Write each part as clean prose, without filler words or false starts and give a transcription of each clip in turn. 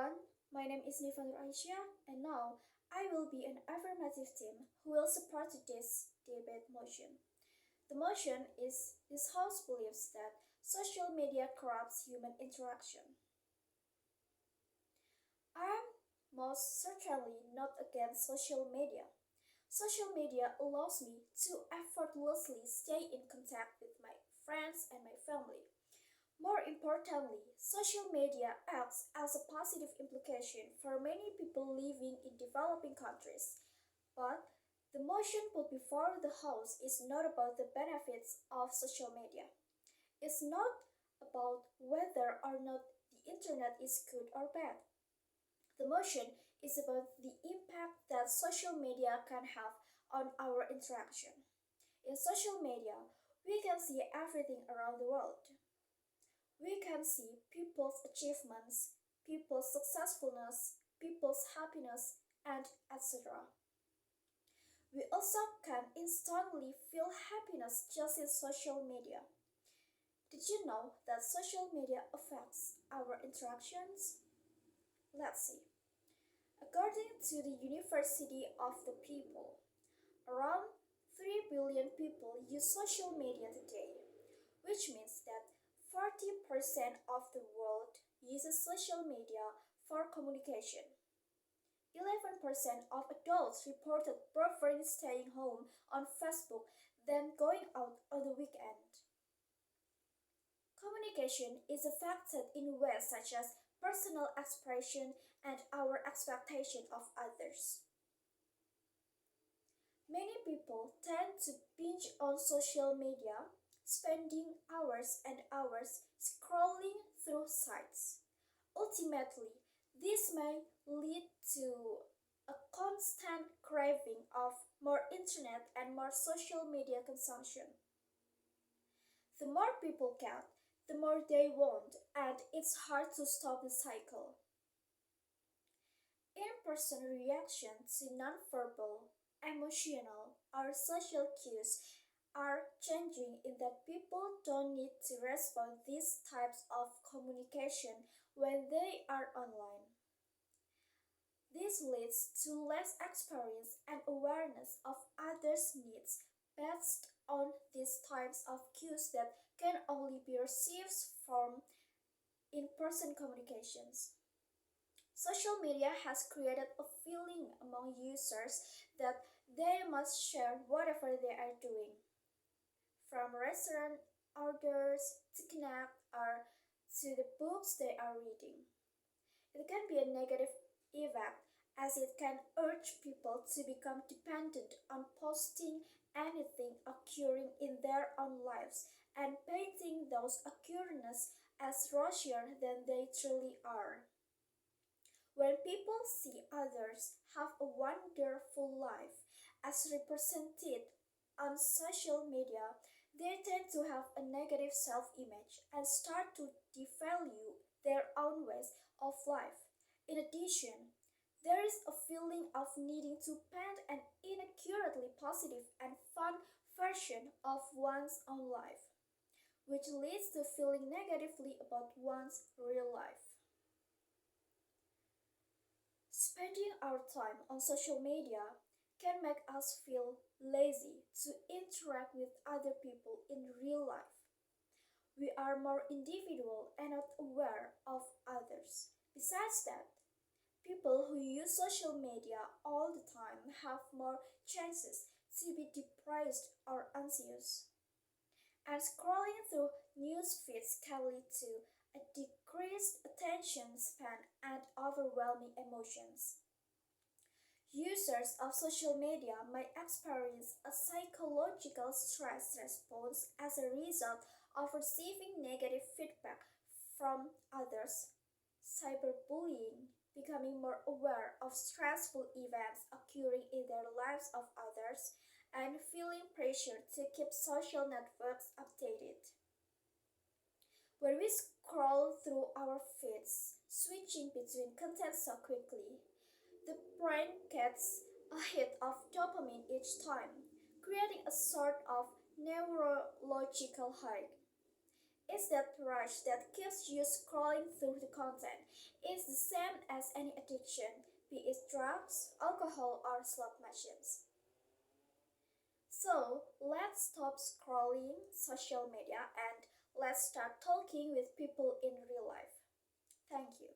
everyone, my name is Nifa Nur Aisya, and now I will be an affirmative team who will support this debate motion. The motion is this house believes that social media corrupts human interaction. I am most certainly not against social media. Social media allows me to effortlessly stay in contact with my friends and my family. More importantly, social media acts as a positive implication for many people living in developing countries. But the motion put before the House is not about the benefits of social media. It's not about whether or not the internet is good or bad. The motion is about the impact that social media can have on our interaction. In social media, we can see everything around the world. We can see people's achievements, people's successfulness, people's happiness, and etc. We also can instantly feel happiness just in social media. Did you know that social media affects our interactions? Let's see. According to the University of the People, around 3 billion people use social media today, which means that 40% of the world uses social media for communication. 11% of adults reported preferring staying home on Facebook than going out on the weekend. Communication is affected in ways such as personal expression and our expectation of others. Many people tend to binge on social media, spending hours and hours scrolling through sites. Ultimately, this may lead to a constant craving of more internet and more social media consumption. The more people get, the more they want, and it's hard to stop the cycle. In-person reaction to nonverbal, emotional, or social cues are changing in that people don't need to respond these types of communication when they are online. This leads to less experience and awareness of others' needs based on these types of cues that can only be received from in-person communications. Social media has created a feeling among users that they must share whatever they are doing, from restaurant orders to connect or to the books they are reading. It can be a negative effect as it can urge people to become dependent on posting anything occurring in their own lives and painting those occurrences as rosier than they truly are. When people see others have a wonderful life as represented on social media, they tend to have a negative self image and start to devalue their own ways of life. In addition, there is a feeling of needing to paint an inaccurately positive and fun version of one's own life, which leads to feeling negatively about one's real life. Spending our time on social media can make us feel lazy to interact with other people in real life. We are more individual and not aware of others. Besides that, people who use social media all the time have more chances to be depressed or anxious. And scrolling through news feeds can lead to a decreased attention span and overwhelming emotions. Users of social media may experience a psychological stress response as a result of receiving negative feedback from others. Cyberbullying, becoming more aware of stressful events occurring in their lives of others, and feeling pressure to keep social networks updated. When we scroll through our feeds, switching between content so quickly, the brain gets a hit of dopamine each time, creating a sort of neurological high. It's that rush that keeps you scrolling through the content. It's the same as any addiction, be it drugs, alcohol, or slot machines. So let's stop scrolling social media and let's start talking with people in real life. Thank you.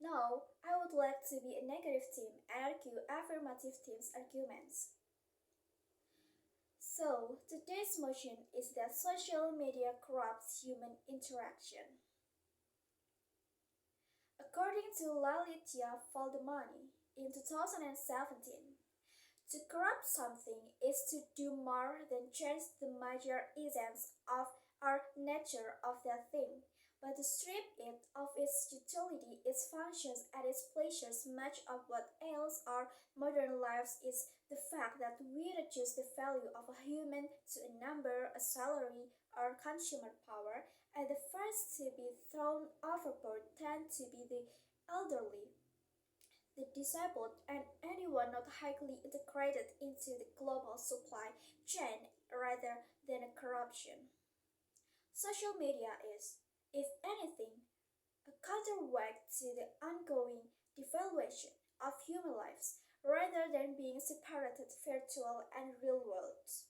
Now, I would like to be a negative team and argue affirmative team's arguments. So, today's motion is that social media corrupts human interaction. According to Lalitya Faldamani in 2017, to corrupt something is to do more than change the major essence of our nature of that thing, but to strip it of its utility, its functions, and its pleasures. Much of what ails our modern lives is the fact that we reduce the value of a human to a number, a salary, or consumer power, and the first to be thrown overboard tend to be the elderly, the disabled, and anyone not highly integrated into the global supply chain rather than a corruption. Social media is, if anything, a counterweight to the ongoing devaluation of human lives rather than being separated virtual and real worlds.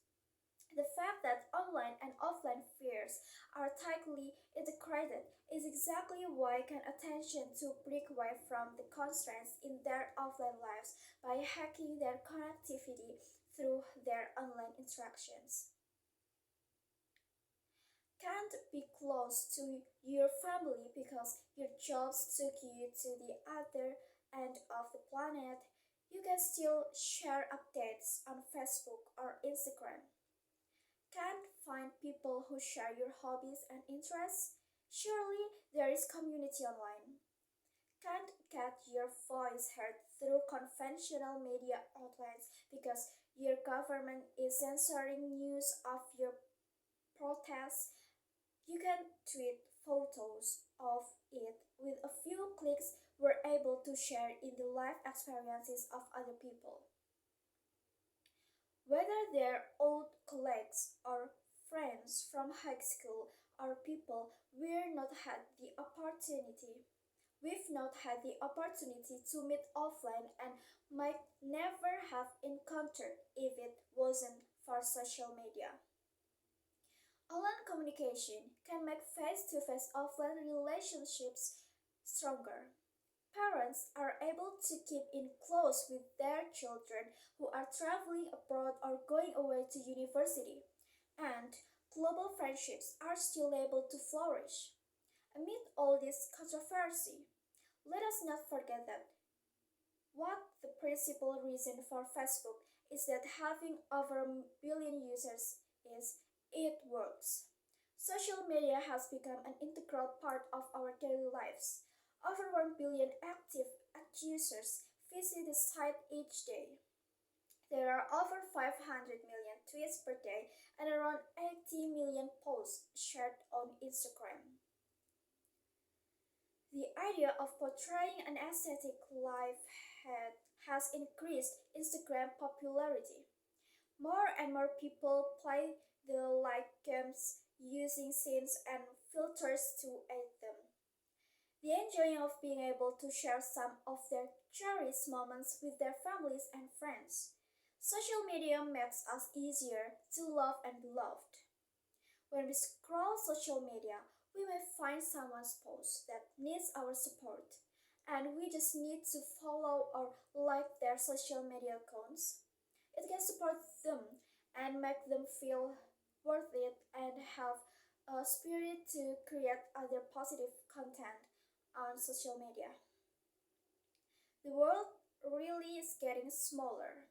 The fact that online and offline spheres are tightly integrated is exactly why can attention to break away from the constraints in their offline lives by hacking their connectivity through their online interactions. Can't be close to your family because your jobs took you to the other end of the planet, you can still share updates on Facebook or Instagram. Can't find people who share your hobbies and interests? Surely there is community online. Can't get your voice heard through conventional media outlets because your government is censoring news of your protests? You can tweet photos of it with a few clicks we're able to share in the life experiences of other people. Whether they're old colleagues or friends from high school or people we've not had the opportunity to meet offline and might never have encountered if it wasn't for social media. Online communication can make face-to-face offline relationships stronger. Parents are able to keep in close with their children who are traveling abroad or going away to university, and global friendships are still able to flourish. Amid all this controversy, let us not forget that what the principal reason for Facebook is that having over a billion users is it works. Social media has become an integral part of our daily lives. Over 1 billion active users visit the site each day. There are over 500 million tweets per day and around 80 million posts shared on Instagram. The idea of portraying an aesthetic life has increased Instagram popularity. More and more people play the like games using scenes and filters to aid them. The enjoying of being able to share some of their cherished moments with their families and friends. Social media makes us easier to love and be loved. When we scroll social media, we may find someone's post that needs our support, and we just need to follow or like their social media accounts. It can support them and make them feel worth it and have a spirit to create other positive content on social media. The world really is getting smaller,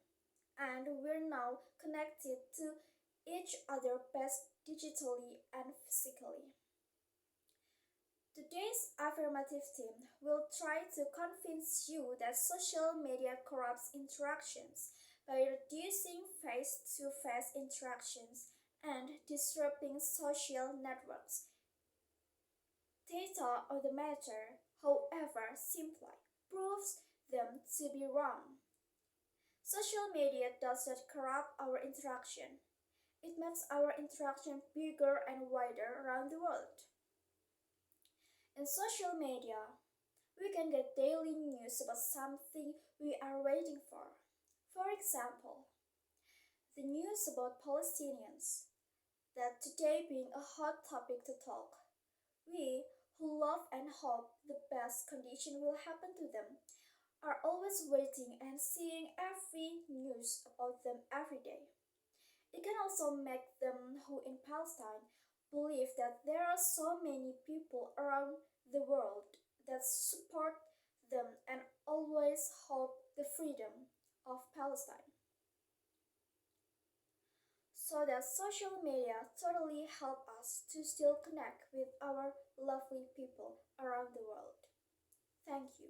and we're now connected to each other best digitally and physically. Today's affirmative team will try to convince you that social media corrupts interactions by reducing face to face interactions and disrupting social networks. Data on the matter, however, simply proves them to be wrong. Social media does not corrupt our interaction, It makes our interaction bigger and wider around the world. In social media, we can get daily news about something we are waiting for. For example, the news about Palestinians, that today being a hot topic to talk. We, who love and hope the best condition will happen to them, are always waiting and seeing every news about them every day. It can also make them who in Palestine believe that there are so many people around the world that support them and always hope the freedom of Palestine. So that social media totally help us to still connect with our lovely people around the world. Thank you.